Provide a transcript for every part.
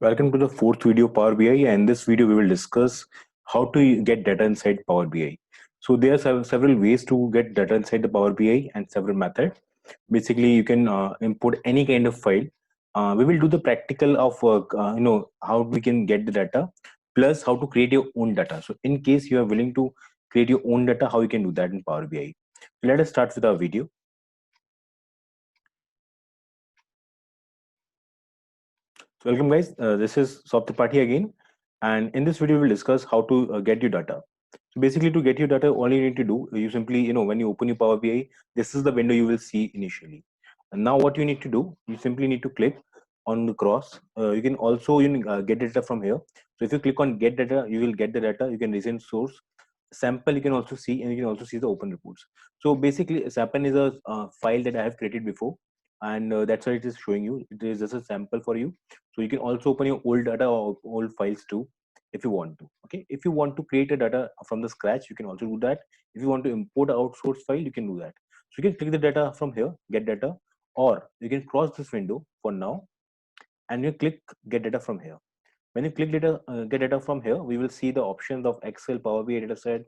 Welcome to the fourth video of Power BI. And in this video, we will discuss how to get data inside Power BI. So there are several ways to get data inside the Power BI and several methods. Basically, you can import any kind of file. We will do the practical of how we can get the data, plus how to create your own data. So in case you are willing to create your own data, how you can do that in Power BI. So let us start with our video. So welcome guys, this is Saptapati again, and in this video we'll discuss how to get your data. So basically to get your data, all you need to do, you simply, when you open your Power BI, this is the window you will see initially. And now what you need to do, you simply need to click on the cross. You can also get data from here. So if you click on get data, you will get the data. You can recent source sample, you can also see, and you can also see the open reports. So basically sample is a file that I have created before, and that's why it is showing you. It is just a sample for you. So you can also open your old data or old files too if you want to. Okay, if you want to create a data from the scratch, you can also do that. If you want to import an outsourced file, you can do that. So you can click the data from here, get data, or you can cross this window for now, and you click get data from here. When you click data, get data from here, we will see the options of Excel, Power BI dataset,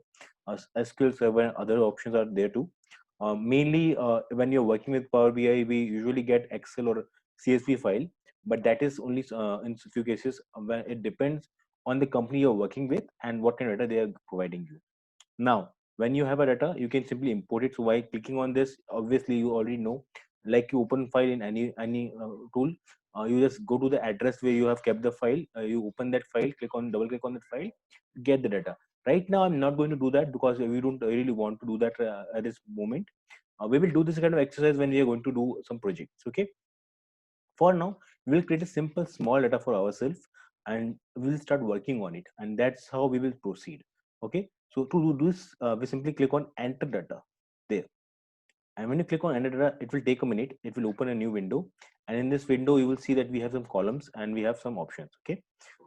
SQL Server, and other options are there too. Mainly, when you're working with Power BI, we usually get Excel or CSV file, but that is only in few cases when it depends on the company you're working with and what kind of data they are providing you. Now, when you have a data, you can simply import it. So by clicking on this, obviously you already know, like you open file in any tool, you just go to the address where you have kept the file. You open that file, double click on that file, get the data. Right now, I'm not going to do that because we don't really want to do that at this moment. We will do this kind of exercise when we are going to do some projects. Okay. For now, we will create a simple small data for ourselves and we'll start working on it. And that's how we will proceed. Okay. So to do this, we simply click on enter data there. And when you click on enter data, it will take a minute. It will open a new window. And in this window, you will see that we have some columns and we have some options. Okay.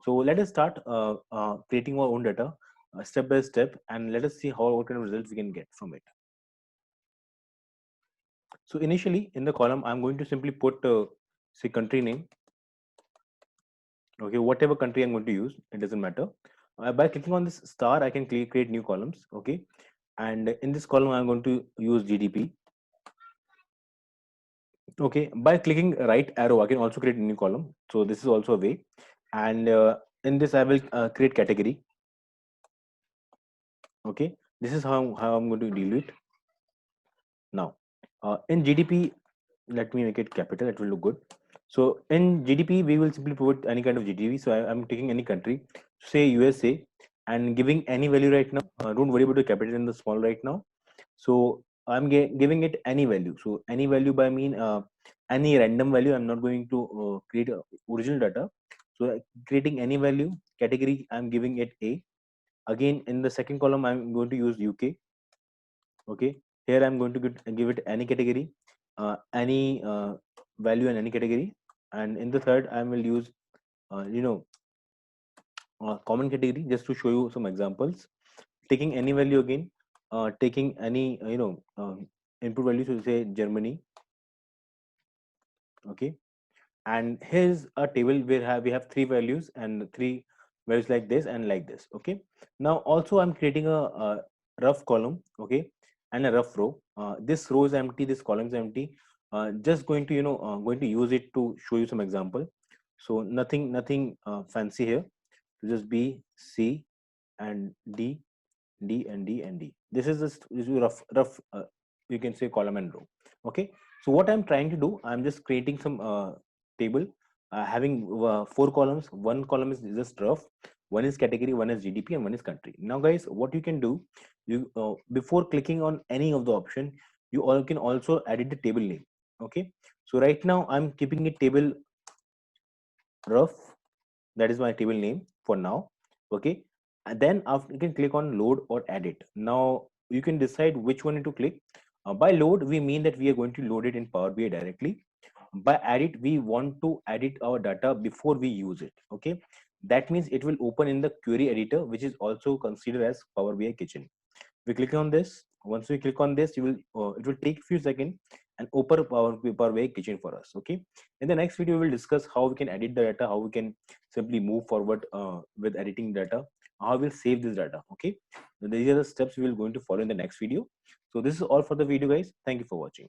So let us start creating our own data step by step. And let us see what kind of results we can get from it. So initially in the column, I'm going to simply put say country name. Okay, whatever country I'm going to use, it doesn't matter. By clicking on this star, I can create new columns. Okay, and in this column I'm going to use GDP. Okay, by clicking right arrow, I can also create a new column. So this is also a way. And in this I will create category. Okay, this is how I'm going to deal with. Now in GDP, let me make it capital, it will look good. So in GDP, we will simply put any kind of GDP. So I'm taking any country, say USA, and giving any value right now. Don't worry about the capital and the small right now. So I'm giving it any value. So any value by mean any random value. I'm not going to create original data. So creating any value category, I'm giving it A. Again, in the second column, I'm going to use UK. Okay, here I'm going to give it any category, any value in any category, and in the third I will use common category just to show you some examples. Taking any value again, taking any input value, so say Germany. Okay, and here's a table where we have three values and three values like this and like this. Okay, now also I'm creating a rough column. Okay, and a rough row. This row is empty, this column is empty. Just going to going to use it to show you some example. So nothing fancy here. So just B, C, and D, D, and D, and D. This is rough you can say column and row. Okay, so what I'm trying to do, I'm just creating some table having four columns. One column is just rough, one is category, one is GDP, and one is country. Now guys, what you can do, you before clicking on any of the option, you all can also edit the table name. Okay, so right now I'm keeping it table rough. That is my table name for now. Okay, and then after you can click on load or edit. Now you can decide which one to click. By load, we mean that we are going to load it in Power BI directly. By edit, we want to edit our data before we use it. Okay, that means it will open in the query editor, which is also considered as Power BI kitchen. We click on this. Once we click on this, you will it will take a few seconds. and open Power BI kitchen for us. Okay, in the next video we will discuss how we can edit the data, how we can simply move forward with editing data, how we'll save this data. Okay, so these are the steps we will going to follow in the next video. So this is all for the video, guys. Thank you for watching.